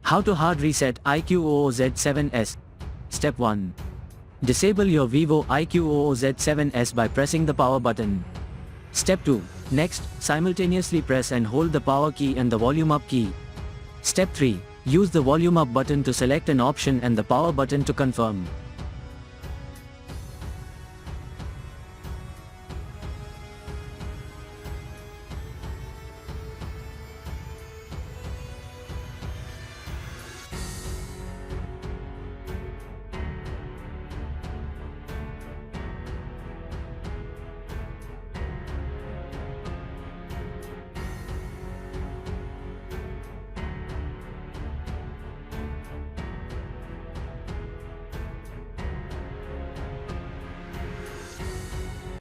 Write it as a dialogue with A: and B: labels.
A: How to hard reset iQOO Z7s. Step 1. Disable your Vivo iQOO Z7s by pressing the power button. Step 2. Next, simultaneously press and hold the power key and the volume up key. Step 3. Use the volume up button to select an option and the power button to confirm.